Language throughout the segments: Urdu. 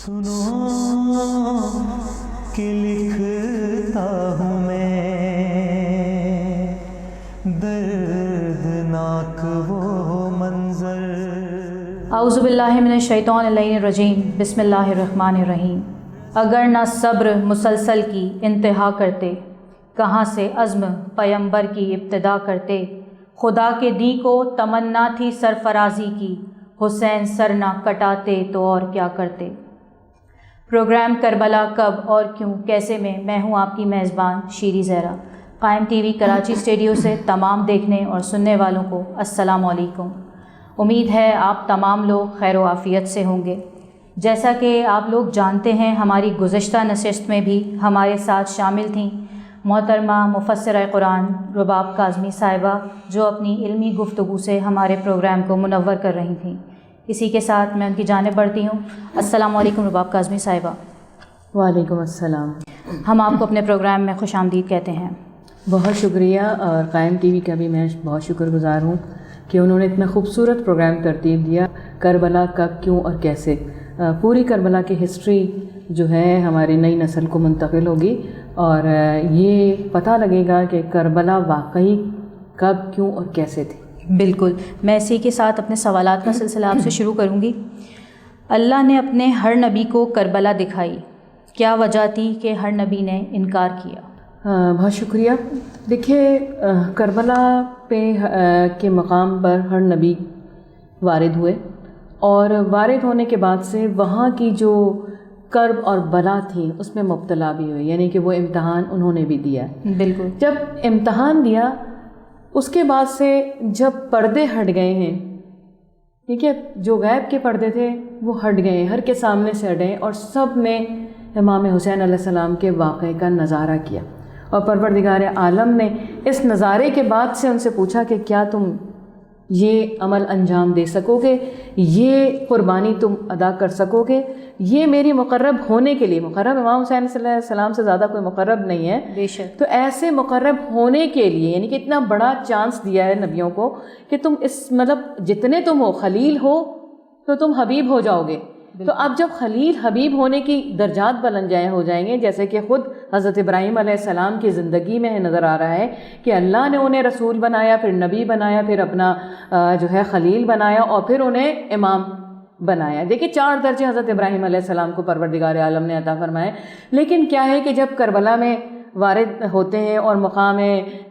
سنو کہ لکھتا ہوں میں دردناک وہ منظر. اعوذ باللہ من الشیطان اللعین الرجیم. بسم اللہ الرحمن الرحیم. اگر نہ صبر مسلسل کی انتہا کرتے، کہاں سے عزم پیمبر کی ابتدا کرتے. خدا کے دی کو تمنا تھی سرفرازی کی، حسین سر نہ کٹاتے تو اور کیا کرتے. پروگرام کربلا کب اور کیوں کیسے میں ہوں آپ کی میزبان شیری زہرا. قائم ٹی وی کراچی اسٹوڈیو سے تمام دیکھنے اور سننے والوں کو السلام علیکم. امید ہے آپ تمام لوگ خیر و عافیت سے ہوں گے. جیسا کہ آپ لوگ جانتے ہیں، ہماری گزشتہ نشست میں بھی ہمارے ساتھ شامل تھیں محترمہ مفسرہ قرآن رباب کاظمی صاحبہ، جو اپنی علمی گفتگو سے ہمارے پروگرام کو منور کر رہی تھیں. اسی کے ساتھ میں ان کی جانب بڑھتی ہوں. السلام علیکم رباب کاظمی صاحبہ. وعلیکم السلام. ہم آپ کو اپنے پروگرام میں خوش آمدید کہتے ہیں. بہت شکریہ، اور قائم ٹی وی کا بھی میں بہت شکر گزار ہوں کہ انہوں نے اتنا خوبصورت پروگرام ترتیب دیا. کربلا کب، کیوں اور کیسے. پوری کربلا کی ہسٹری جو ہے ہماری نئی نسل کو منتقل ہوگی، اور یہ پتہ لگے گا کہ کربلا واقعی کب، کیوں اور کیسے تھی. بالکل. میں اسی کے ساتھ اپنے سوالات کا سلسلہ آپ سے شروع کروں گی. اللہ نے اپنے ہر نبی کو کربلا دکھائی، کیا وجہ تھی کہ ہر نبی نے انکار کیا؟ بہت شکریہ. دیکھیے، کربلا پہ کے مقام پر ہر نبی وارد ہوئے، اور وارد ہونے کے بعد سے وہاں کی جو کرب اور بلا تھی اس میں مبتلا بھی ہوئے، یعنی کہ وہ امتحان انہوں نے بھی دیا. بالکل. جب امتحان دیا اس کے بعد سے جب پردے ہٹ گئے ہیں، ٹھیک ہے، جو غیب کے پردے تھے وہ ہٹ گئے، ہر کے سامنے سے ہٹے، اور سب نے امام حسین علیہ السلام کے واقعے کا نظارہ کیا. اور پروردگار عالم نے اس نظارے کے بعد سے ان سے پوچھا کہ کیا تم یہ عمل انجام دے سکو گے، یہ قربانی تم ادا کر سکو گے، یہ میری مقرب ہونے کے لیے. مقرب امام حسین صلی اللہ علیہ السلام سے زیادہ کوئی مقرب نہیں ہے. بے شک. تو ایسے مقرب ہونے کے لیے، یعنی کہ اتنا بڑا چانس دیا ہے نبیوں کو کہ تم اس مطلب جتنے تم ہو خلیل ہو تو تم حبیب ہو جاؤ گے. تو اب جب خلیل حبیب ہونے کی درجات بلند ہو جائیں گے، جیسے کہ خود حضرت ابراہیم علیہ السلام کی زندگی میں نظر آ رہا ہے کہ اللہ نے انہیں رسول بنایا، پھر نبی بنایا، پھر اپنا جو ہے خلیل بنایا، اور پھر انہیں امام بنایا. دیکھیں 4 درجے حضرت ابراہیم علیہ السلام کو پروردگار عالم نے عطا فرمائے. لیکن کیا ہے کہ جب کربلا میں وارد ہوتے ہیں اور مقام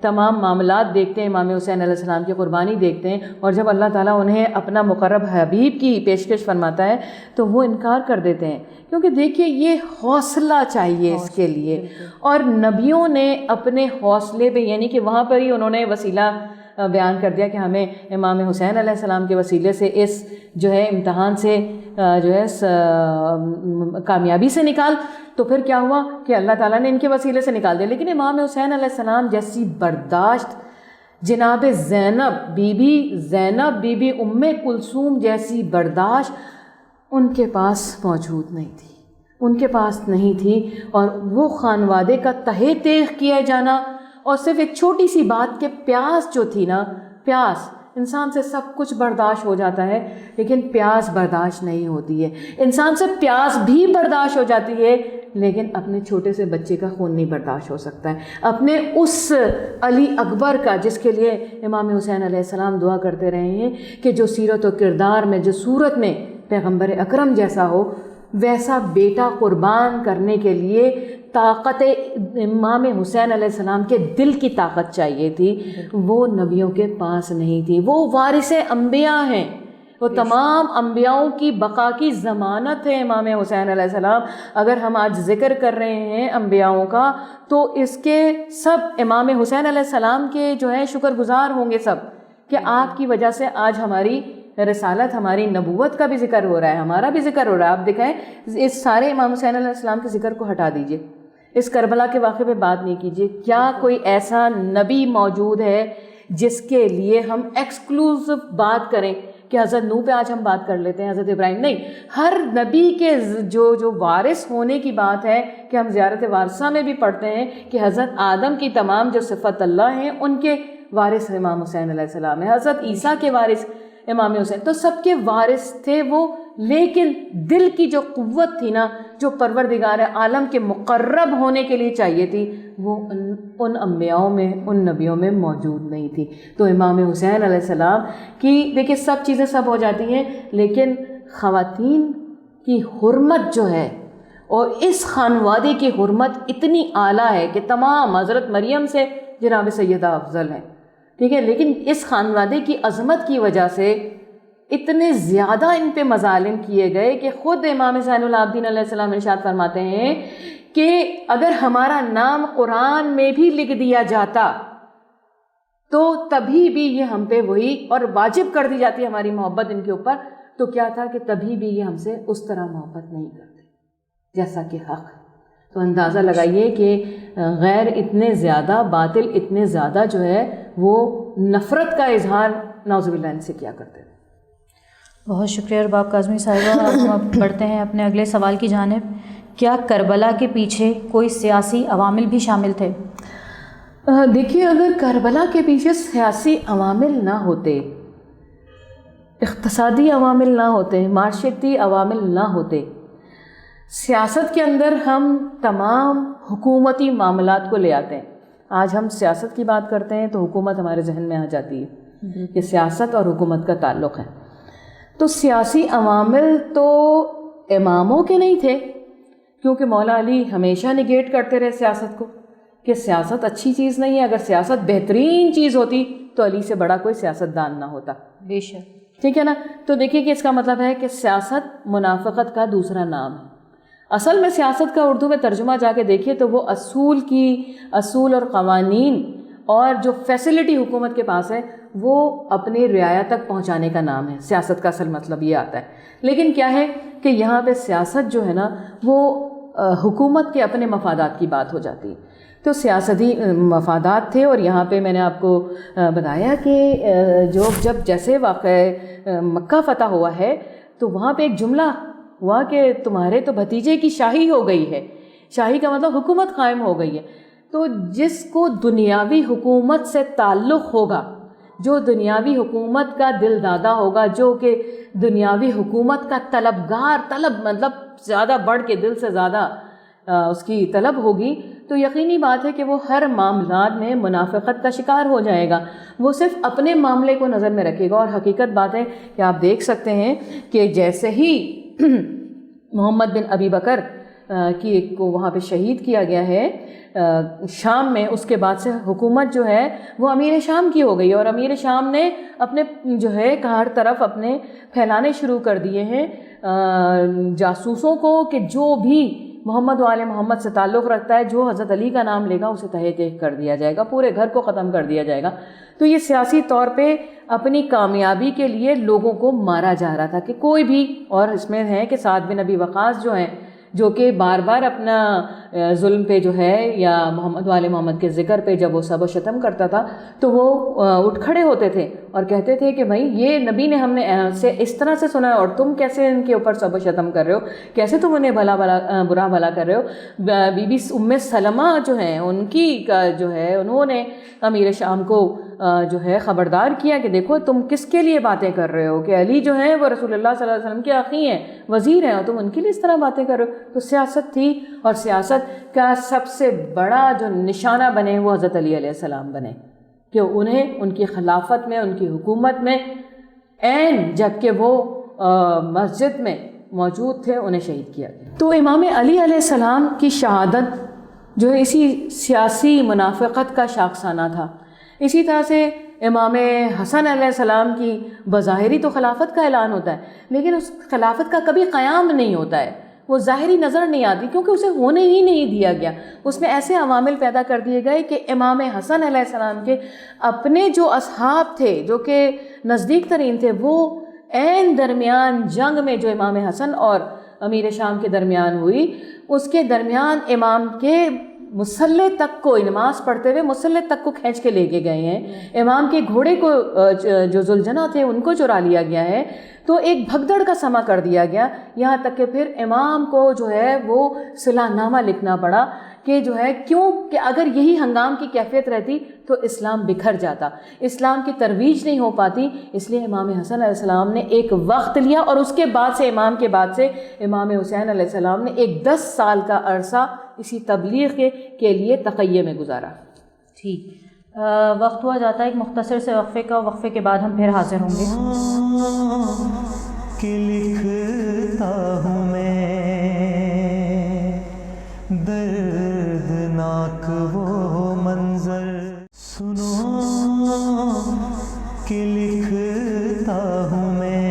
تمام معاملات دیکھتے ہیں، امام حسین علیہ السلام کی قربانی دیکھتے ہیں، اور جب اللہ تعالیٰ انہیں اپنا مقرب حبیب کی پیشکش فرماتا ہے تو وہ انکار کر دیتے ہیں. کیونکہ دیکھیے یہ حوصلہ چاہیے اس کے لیے، اور نبیوں نے اپنے حوصلے پہ، یعنی کہ وہاں پر ہی انہوں نے وسیلہ بیان کر دیا کہ ہمیں امام حسین علیہ السلام کے وسیلے سے اس جو ہے امتحان سے جو ہے کامیابی سے نکال. تو پھر کیا ہوا کہ اللہ تعالیٰ نے ان کے وسیلے سے نکال دیا. لیکن امام حسین علیہ السلام جیسی برداشت، جناب زینب بی بی ام کلثوم جیسی برداشت ان کے پاس موجود نہیں تھی، ان کے پاس نہیں تھی. اور وہ خانوادے کا تہہ تیغ کیا جانا، اور صرف ایک چھوٹی سی بات کے پیاس جو تھی نا، پیاس، انسان سے سب کچھ برداشت ہو جاتا ہے لیکن پیاس برداشت نہیں ہوتی ہے. انسان سے پیاس بھی برداشت ہو جاتی ہے لیکن اپنے چھوٹے سے بچے کا خون نہیں برداشت ہو سکتا ہے. اپنے اس علی اکبر کا، جس کے لیے امام حسین علیہ السلام دعا کرتے رہے ہیں کہ جو سیرت و کردار میں، جو صورت میں پیغمبر اکرم جیسا ہو، ویسا بیٹا قربان کرنے کے لیے طاقت امام حسین علیہ السلام کے دل کی طاقت چاہیے تھی. وہ نبیوں کے پاس نہیں تھی. وہ وارث انبیاء ہیں، وہ تمام انبیاؤں کی بقا کی ضمانت ہے امام حسین علیہ السلام. اگر ہم آج ذکر کر رہے ہیں انبیاؤں کا تو اس کے سب امام حسین علیہ السلام کے جو ہے شکر گزار ہوں گے سب، کہ آپ کی وجہ سے آج ہماری رسالت، ہماری نبوت کا بھی ذکر ہو رہا ہے، ہمارا بھی ذکر ہو رہا ہے. آپ دکھائیں اس سارے امام حسین علیہ السلام کے ذکر کو ہٹا دیجئے، اس کربلا کے واقعے پہ بات نہیں کیجیے. کیا کوئی ایسا نبی موجود ہے جس کے لیے ہم ایکسکلوسیو بات کریں کہ حضرت نوح پہ آج ہم بات کر لیتے ہیں، حضرت ابراہیم؟ نہیں. ہر نبی کے جو وارث ہونے کی بات ہے کہ ہم زیارت وارثہ میں بھی پڑھتے ہیں کہ حضرت آدم کی تمام جو صفت اللہ ہیں ان کے وارث امام حسین علیہ السلام ہے. حضرت عیسیٰ کے وارث امام حسین تو سب کے وارث تھے وہ، لیکن دل کی جو قوت تھی نا، جو پروردگار عالم کے مقرب ہونے کے لیے چاہیے تھی، وہ ان انبیاؤں میں، ان نبیوں میں موجود نہیں تھی۔ تو امام حسین علیہ السلام کی دیکھیے سب چیزیں سب ہو جاتی ہیں، لیکن خواتین کی حرمت جو ہے، اور اس خانوادے کی حرمت اتنی اعلیٰ ہے کہ تمام حضرت مریم سے جناب سیدہ افضل ہیں، ٹھیک ہے، لیکن اس خانوادے کی عظمت کی وجہ سے اتنے زیادہ ان پہ مظالم کیے گئے کہ خود امام زین العابدین علیہ السلام ارشاد فرماتے ہیں کہ اگر ہمارا نام قرآن میں بھی لکھ دیا جاتا تو تبھی بھی یہ ہم پہ وہی، اور واجب کر دی جاتی ہماری محبت ان کے اوپر، تو کیا تھا کہ تبھی بھی یہ ہم سے اس طرح محبت نہیں کرتے جیسا کہ حق۔ تو اندازہ لگائیے کہ غیر اتنے زیادہ، باطل اتنے زیادہ جو ہے وہ نفرت کا اظہار نعوذ باللہ ان سے کیا کرتے تھے۔ بہت شکریہ رباب کاظمی صاحبہ۔ ہم اب بڑھتے ہیں اپنے اگلے سوال کی جانب۔ کیا کربلا کے پیچھے کوئی سیاسی عوامل بھی شامل تھے؟ دیکھیے اگر کربلا کے پیچھے سیاسی عوامل نہ ہوتے، اقتصادی عوامل نہ ہوتے، معاشرتی عوامل نہ ہوتے، سیاست کے اندر ہم تمام حکومتی معاملات کو لے آتے ہیں۔ آج ہم سیاست کی بات کرتے ہیں تو حکومت ہمارے ذہن میں آ جاتی ہے کہ سیاست اور حکومت کا تعلق ہے۔ تو سیاسی عوامل تو اماموں کے نہیں تھے، کیونکہ مولا علی ہمیشہ نگیٹ کرتے رہے سیاست کو کہ سیاست اچھی چیز نہیں ہے، اگر سیاست بہترین چیز ہوتی تو علی سے بڑا کوئی سیاستدان نہ ہوتا۔ بے شک، ٹھیک ہے نا۔ تو دیکھیے کہ اس کا مطلب ہے کہ سیاست منافقت کا دوسرا نام ہے۔ اصل میں سیاست کا اردو میں ترجمہ جا کے دیکھیے تو وہ اصول اور قوانین اور جو فیسلٹی حکومت کے پاس ہے وہ اپنی رعایا تک پہنچانے کا نام ہے۔ سیاست کا اصل مطلب یہ آتا ہے، لیکن کیا ہے کہ یہاں پہ سیاست جو ہے نا وہ حکومت کے اپنے مفادات کی بات ہو جاتی ہے۔ تو سیاستی مفادات تھے، اور یہاں پہ میں نے آپ کو بتایا کہ جب جیسے واقع مکہ فتح ہوا ہے تو وہاں پہ ایک جملہ ہوا کہ تمہارے تو بھتیجے کی شاہی ہو گئی ہے۔ شاہی کا مطلب حکومت قائم ہو گئی ہے۔ تو جس کو دنیاوی حکومت سے تعلق ہوگا، جو دنیاوی حکومت کا دل دادا ہوگا، جو کہ دنیاوی حکومت کا طلب مطلب زیادہ بڑھ کے دل سے زیادہ اس کی طلب ہوگی، تو یقینی بات ہے کہ وہ ہر معاملات میں منافقت کا شکار ہو جائے گا۔ وہ صرف اپنے معاملے کو نظر میں رکھے گا، اور حقیقت بات ہے کہ آپ دیکھ سکتے ہیں کہ جیسے ہی محمد بن ابی بکر کو وہاں پہ شہید کیا گیا ہے شام میں، اس کے بعد سے حکومت جو ہے وہ امیر شام کی ہو گئی، اور امیر شام نے اپنے جو ہے ہر طرف اپنے پھیلانے شروع کر دیے ہیں جاسوسوں کو کہ جو بھی محمد و آل محمد سے تعلق رکھتا ہے، جو حضرت علی کا نام لے گا اسے تہہ تہہ کر دیا جائے گا، پورے گھر کو ختم کر دیا جائے گا۔ تو یہ سیاسی طور پہ اپنی کامیابی کے لیے لوگوں کو مارا جا رہا تھا کہ کوئی بھی، اور اس میں ہے کہ سعد بن ابی وقاص جو ہیں، جو کہ بار بار اپنا ظلم پہ جو ہے یا محمد و آل محمد کے ذکر پہ جب وہ سب و شتم کرتا تھا تو وہ اٹھ کھڑے ہوتے تھے اور کہتے تھے کہ بھائی یہ نبی نے ہم نے سے اس طرح سے سنا ہے، اور تم کیسے ان کے اوپر سب و شتم کر رہے ہو، کیسے تم انہیں برا بھلا کر رہے ہو۔ بی بی ام سلمہ جو ہیں ان کی جو ہے انہوں نے امیر شام کو جو ہے خبردار کیا کہ دیکھو تم کس کے لیے باتیں کر رہے ہو، کہ علی جو ہیں وہ رسول اللہ صلی اللہ علیہ وسلم کے اخی ہیں، وزیر ہیں، اور تم ان کے لیے اس طرح باتیں کر رہے ہو۔ تو سیاست تھی، اور سیاست کا سب سے بڑا جو نشانہ بنے وہ حضرت علی علیہ السلام بنے، کہ انہیں ان کی خلافت میں، ان کی حکومت میں عین جب کہ وہ مسجد میں موجود تھے انہیں شہید کیا گیا۔ تو امام علی علیہ السلام کی شہادت جو ہے اسی سیاسی منافقت کا شاخسانہ تھا۔ اسی طرح سے امام حسن علیہ السلام کی بظاہری تو خلافت کا اعلان ہوتا ہے، لیکن اس خلافت کا کبھی قیام نہیں ہوتا ہے، وہ ظاہری نظر نہیں آتی کیونکہ اسے ہونے ہی نہیں دیا گیا۔ اس میں ایسے عوامل پیدا کر دیے گئے کہ امام حسن علیہ السلام کے اپنے جو اصحاب تھے جو کہ نزدیک ترین تھے، وہ عین درمیان جنگ میں جو امام حسن اور امیر شام کے درمیان ہوئی، اس کے درمیان امام کے مسلح تک کو نماز پڑھتے ہوئے مسلح تک کو کھینچ کے لے کے گئے ہیں، امام کے گھوڑے کو جو ذوالجناح تھے ان کو چرا لیا گیا ہے، تو ایک بھگدڑ کا سما کر دیا گیا، یہاں تک کہ پھر امام کو جو ہے وہ صلح نامہ لکھنا پڑا کہ جو ہے کیوں کہ اگر یہی ہنگام کی کیفیت رہتی تو اسلام بکھر جاتا، اسلام کی ترویج نہیں ہو پاتی، اس لیے امام حسن علیہ السلام نے ایک وقت لیا اور اس کے بعد سے امام کے بعد سے امام حسین علیہ السلام نے ایک 10 سال کا عرصہ اسی تبلیغ کے لیے تقیہ میں گزارا۔ ٹھیک، وقت ہوا جاتا ہے ایک مختصر سے وقفے کا، وقفے کے بعد ہم پھر حاضر ہوں گے۔ کہ لکھتا ہوں میں دردناک وہ منظر، سنو کہ لکھتا ہوں میں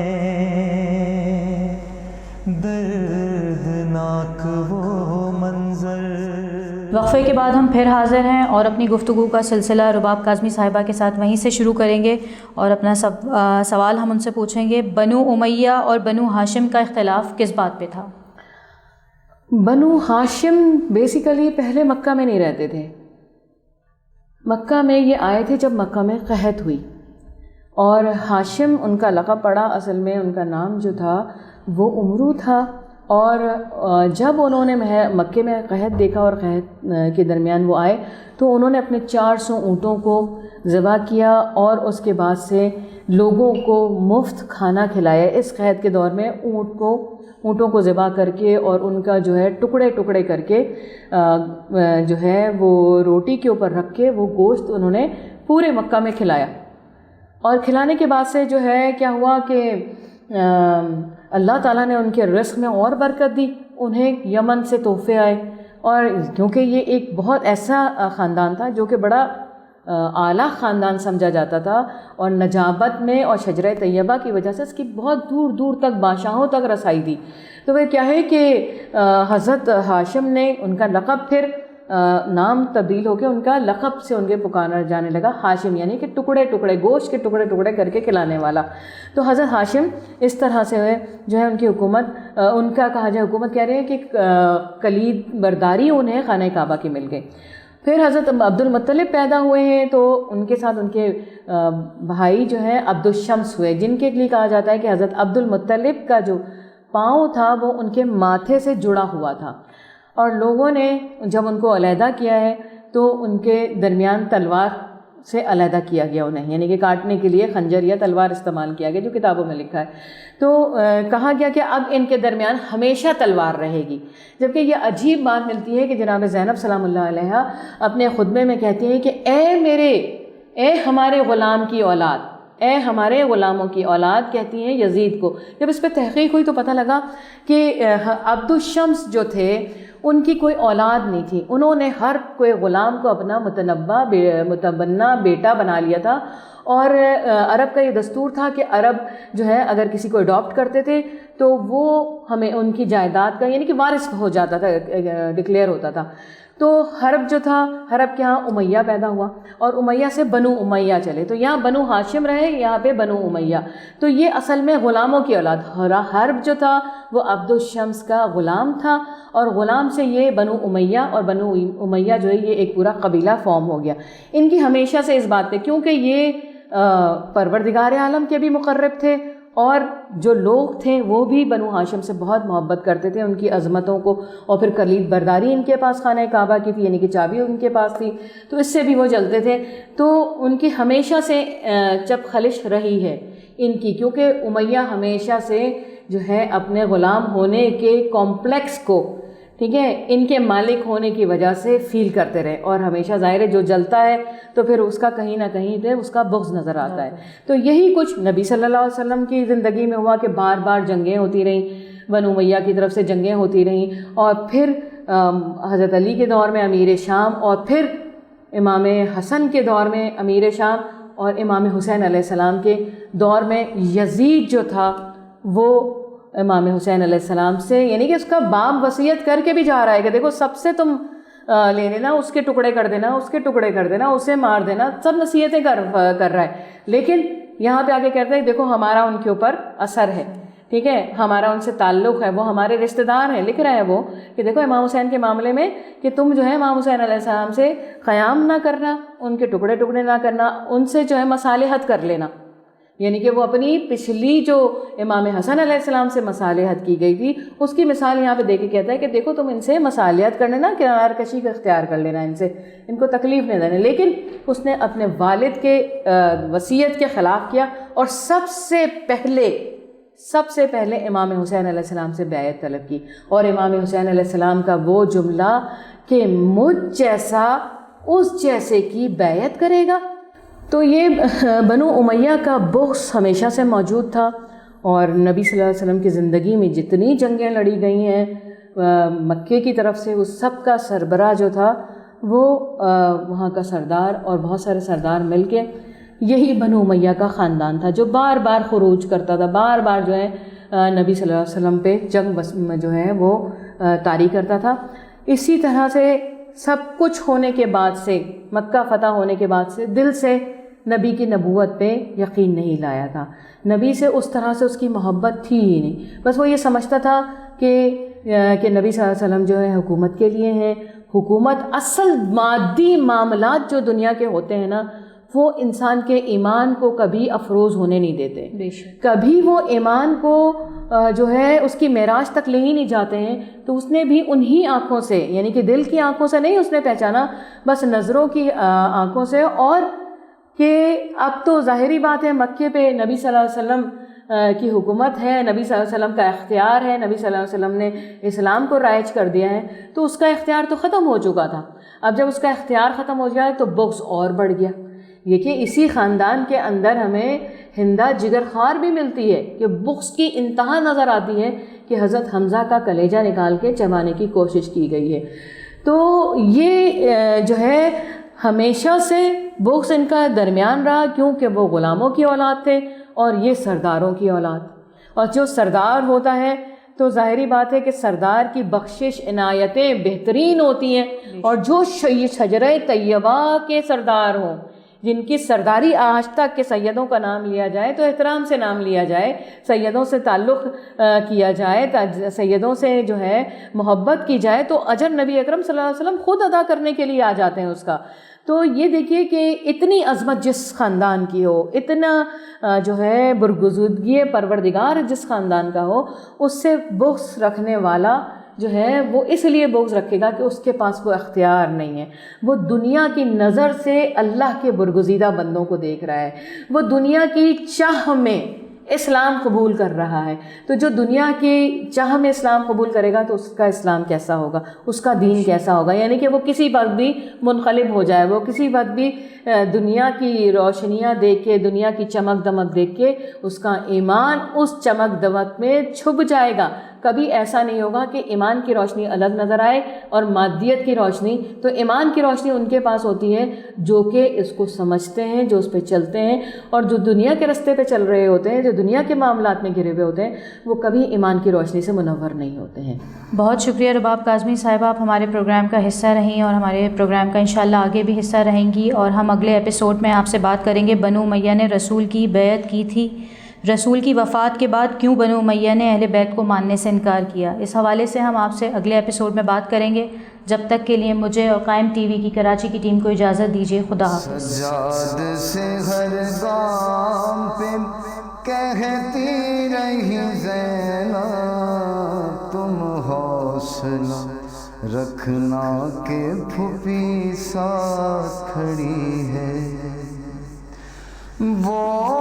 دردناک وہ منظر۔ وقفے کے بعد ہم پھر حاضر ہیں اور اپنی گفتگو کا سلسلہ رباب کاظمی صاحبہ کے ساتھ وہیں سے شروع کریں گے اور اپنا سوال ہم ان سے پوچھیں گے، بنو امیہ اور بنو ہاشم کا اختلاف کس بات پہ تھا؟ بنو ہاشم بیسیکلی پہلے مکہ میں نہیں رہتے تھے، مکہ میں یہ آئے تھے جب مکہ میں قحط ہوئی، اور ہاشم ان کا لقب پڑا، اصل میں ان کا نام جو تھا وہ عمرو تھا، اور جب انہوں نے مکے میں قحط دیکھا اور قحط کے درمیان وہ آئے تو انہوں نے اپنے 400 اونٹوں کو ذبح کیا اور اس کے بعد سے لوگوں کو مفت کھانا کھلایا۔ اس قحط کے دور میں اونٹوں کو ذبح کر کے اور ان کا جو ہے ٹکڑے ٹکڑے کر کے جو ہے وہ روٹی کے اوپر رکھ کے وہ گوشت انہوں نے پورے مکہ میں کھلایا، اور کھلانے کے بعد سے جو ہے کیا ہوا کہ اللہ تعالیٰ نے ان کے رزق میں اور برکت دی، انہیں یمن سے تحفے آئے، اور کیونکہ یہ ایک بہت ایسا خاندان تھا جو کہ بڑا اعلیٰ خاندان سمجھا جاتا تھا، اور نجابت میں اور شجرہ طیبہ کی وجہ سے اس کی بہت دور دور تک بادشاہوں تک رسائی تھی۔ تو وہ کیا ہے کہ حضرت ہاشم نے ان کا لقب پھر نام تبدیل ہو کے ان کا لقب سے ان کے پکارا جانے لگا ہاشم، یعنی کہ ٹکڑے ٹکڑے گوشت کے ٹکڑے ٹکڑے کر کے کھلانے والا۔ تو حضرت ہاشم اس طرح سے جو ہے ان کی حکومت، ان کا کہا جائے حکومت کہہ رہے ہیں کہ کلید برداری انہیں خانہ کعبہ کی مل گئی۔ پھر حضرت عبد المطلب پیدا ہوئے ہیں تو ان کے ساتھ ان کے بھائی جو ہیں عبد الشمس ہوئے، جن کے لیے کہا جاتا ہے کہ حضرت عبد المطلب کا جو پاؤں تھا وہ ان کے ماتھے سے جڑا ہوا تھا، اور لوگوں نے جب ان کو علیحدہ کیا ہے تو ان کے درمیان تلوار سے علیحدہ کیا گیا انہیں، یعنی کہ کاٹنے کے لیے خنجر یا تلوار استعمال کیا گیا، جو کتابوں میں لکھا ہے۔ تو کہا گیا کہ اب ان کے درمیان ہمیشہ تلوار رہے گی، جبکہ یہ عجیب بات ملتی ہے کہ جناب زینب سلام اللہ علیہا اپنے خطبے میں کہتی ہیں کہ اے ہمارے غلام کی اولاد، اے ہمارے غلاموں کی اولاد، کہتی ہیں یزید کو۔ جب اس پہ تحقیق ہوئی تو پتہ لگا کہ عبد الشمس جو تھے ان کی کوئی اولاد نہیں تھی، انہوں نے ہر کوئی غلام کو اپنا متبنہ بیٹا بنا لیا تھا، اور عرب کا یہ دستور تھا کہ عرب جو ہے اگر کسی کو اڈاپٹ کرتے تھے تو وہ ہمیں ان کی جائیداد کا یعنی کہ وارث ہو جاتا تھا، ڈکلیئر ہوتا تھا۔ تو حرب جو تھا، حرب کے ہاں امیہ پیدا ہوا، اور امیہ سے بنو امیہ چلے، تو یہاں بنو ہاشم رہے، یہاں پہ بنو امیہ، تو یہ اصل میں غلاموں کی اولاد۔ حرب جو تھا وہ عبد الشمس کا غلام تھا، اور غلام سے یہ بنو امیہ، اور بنو امیہ جو ہے یہ ایک پورا قبیلہ فارم ہو گیا۔ ان کی ہمیشہ سے اس بات پہ، کیونکہ یہ پروردگار عالم کے بھی مقرب تھے، اور جو لوگ تھے وہ بھی بنو ہاشم سے بہت محبت کرتے تھے، ان کی عظمتوں کو، اور پھر کلید برداری ان کے پاس خانہ کعبہ کی تھی، یعنی کہ چابی ان کے پاس تھی، تو اس سے بھی وہ جلتے تھے۔ تو ان کی ہمیشہ سے جب خلش رہی ہے ان کی، کیونکہ امیہ ہمیشہ سے جو ہے اپنے غلام ہونے کے کمپلیکس کو، ٹھیک ہے، ان کے مالک ہونے کی وجہ سے فیل کرتے رہے، اور ہمیشہ ظاہر ہے جو جلتا ہے تو پھر اس کا کہیں نہ کہیں پہ اس کا بغض نظر آتا ہے۔ تو یہی کچھ نبی صلی اللہ علیہ وسلم کی زندگی میں ہوا کہ بار بار جنگیں ہوتی رہیں، بنو امیہ کی طرف سے جنگیں ہوتی رہیں، اور پھر حضرت علی کے دور میں امیر شام، اور پھر امام حسن کے دور میں امیر شام، اور امام حسین علیہ السلام کے دور میں یزید جو تھا وہ امام حسین علیہ السلام سے، یعنی کہ اس کا باپ وصیت کر کے بھی جا رہا ہے کہ دیکھو سب سے تم لے لینا، اس کے ٹکڑے کر دینا، اس کے ٹکڑے کر دینا، اسے مار دینا، سب نصیحتیں کر رہا ہے، لیکن یہاں پہ آگے کہتے ہیں دیکھو ہمارا ان کے اوپر اثر ہے۔ ٹھیک ہے، ہمارا ان سے تعلق ہے، وہ ہمارے رشتہ دار ہیں. لکھ رہا ہے وہ کہ دیکھو امام حسین کے معاملے میں کہ تم جو ہے امام حسین علیہ السلام سے قیام نہ کرنا، ان کے ٹکڑے ٹکڑے نہ کرنا، ان سے جو ہے مصالحت کر لینا. یعنی کہ وہ اپنی پچھلی جو امام حسن علیہ السلام سے مصالحت کی گئی تھی اس کی مثال یہاں پہ دے کے کہتا ہے کہ دیکھو تم ان سے مصالحت کر لینا، کنار کشی کا اختیار کر لینا، ان کو تکلیف نہیں دینا. لیکن اس نے اپنے والد کے وصیت کے خلاف کیا اور سب سے پہلے امام حسین علیہ السلام سے بیعت طلب کی. اور امام حسین علیہ السلام کا وہ جملہ کہ مجھ جیسا اس جیسے کی بیعت کرے گا. تو یہ بنو امیہ کا بغض ہمیشہ سے موجود تھا، اور نبی صلی اللہ علیہ وسلم کی زندگی میں جتنی جنگیں لڑی گئی ہیں مکے کی طرف سے، اس سب کا سربراہ جو تھا وہ وہاں کا سردار اور بہت سارے سردار مل کے یہی بنو امیہ کا خاندان تھا جو بار بار خروج کرتا تھا، بار بار جو ہے نبی صلی اللہ علیہ وسلم پہ جنگ جو ہے وہ طاری کرتا تھا. اسی طرح سے سب کچھ ہونے کے بعد سے، مکہ فتح ہونے کے بعد سے دل سے نبی کی نبوت پہ یقین نہیں لایا تھا. نبی سے اس طرح سے اس کی محبت تھی ہی نہیں. بس وہ یہ سمجھتا تھا کہ نبی صلی اللہ علیہ وسلم جو ہے حکومت کے لیے ہیں. حکومت، اصل مادی معاملات جو دنیا کے ہوتے ہیں نا، وہ انسان کے ایمان کو کبھی افروز ہونے نہیں دیتے. کبھی وہ ایمان کو جو ہے اس کی معراج تک لے ہی نہیں جاتے ہیں. تو اس نے بھی انہی آنکھوں سے، یعنی کہ دل کی آنکھوں سے نہیں اس نے پہچانا، بس نظروں کی آنکھوں سے. اور کہ اب تو ظاہری بات ہے مکے پہ نبی صلی اللہ علیہ وسلم کی حکومت ہے، نبی صلی اللہ علیہ وسلم کا اختیار ہے، نبی صلی اللہ علیہ وسلم نے اسلام کو رائج کر دیا ہے، تو اس کا اختیار تو ختم ہو چکا تھا. اب جب اس کا اختیار ختم ہو جائے تو بغض اور بڑھ گیا. یہ کہ اسی خاندان کے اندر ہمیں ہندہ جگر خار بھی ملتی ہے کہ بغض کی انتہا نظر آتی ہے کہ حضرت حمزہ کا کلیجہ نکال کے چبانے کی کوشش کی گئی ہے. تو یہ جو ہے ہمیشہ سے بغض ان کا درمیان رہا، کیونکہ وہ غلاموں کی اولاد تھے اور یہ سرداروں کی اولاد. اور جو سردار ہوتا ہے تو ظاہری بات ہے کہ سردار کی بخشش عنایتیں بہترین ہوتی ہیں. اور جو شجرہ طیبہ کے سردار ہوں، جن کی سرداری آج تک کے سیدوں کا نام لیا جائے تو احترام سے نام لیا جائے، سیدوں سے تعلق کیا جائے، سیدوں سے جو ہے محبت کی جائے، تو اجر نبی اکرم صلی اللہ علیہ وسلم خود ادا کرنے کے لیے آ جاتے ہیں اس کا. تو یہ دیکھیے کہ اتنی عظمت جس خاندان کی ہو، اتنا جو ہے برگزیدگی پروردگار جس خاندان کا ہو، اس سے بغض رکھنے والا جو ہے وہ اس لیے بغض رکھے گا کہ اس کے پاس وہ اختیار نہیں ہے. وہ دنیا کی نظر سے اللہ کے برگزیدہ بندوں کو دیکھ رہا ہے، وہ دنیا کی چاہ میں اسلام قبول کر رہا ہے. تو جو دنیا کی چاہ میں اسلام قبول کرے گا تو اس کا اسلام کیسا ہوگا، اس کا دین کیسا ہوگا. یعنی کہ وہ کسی وقت بھی منقلب ہو جائے، وہ کسی وقت بھی دنیا کی روشنیاں دیکھ کے، دنیا کی چمک دمک دیکھ کے اس کا ایمان اس چمک دمک میں چھپ جائے گا. کبھی ایسا نہیں ہوگا کہ ایمان کی روشنی الگ نظر آئے اور مادیت کی روشنی. تو ایمان کی روشنی ان کے پاس ہوتی ہے جو کہ اس کو سمجھتے ہیں، جو اس پہ چلتے ہیں. اور جو دنیا کے رستے پہ چل رہے ہوتے ہیں، جو دنیا کے معاملات میں گھرے ہوئے ہوتے ہیں، وہ کبھی ایمان کی روشنی سے منور نہیں ہوتے ہیں. بہت شکریہ رباب کاظمی صاحبہ، آپ ہمارے پروگرام کا حصہ رہیں اور ہمارے پروگرام کا انشاءاللہ آگے بھی حصہ رہیں گی. اور ہم اگلے ایپیسوڈ میں آپ سے بات کریں گے بنو امیہ نے رسول کی بیعت کی تھی، رسول کی وفات کے بعد کیوں بنو امیہ نے اہل بیت کو ماننے سے انکار کیا. اس حوالے سے ہم آپ سے اگلے ایپیسوڈ میں بات کریں گے. جب تک کے لیے مجھے اور قائم ٹی وی کی کراچی کی ٹیم کو اجازت دیجیے. خدا حافظ. سجاد سے ہر گام پہ کہتی رہی زینب تم حوصلہ رکھنا کہ پھوپھی ساتھ کھڑی ہے. وہ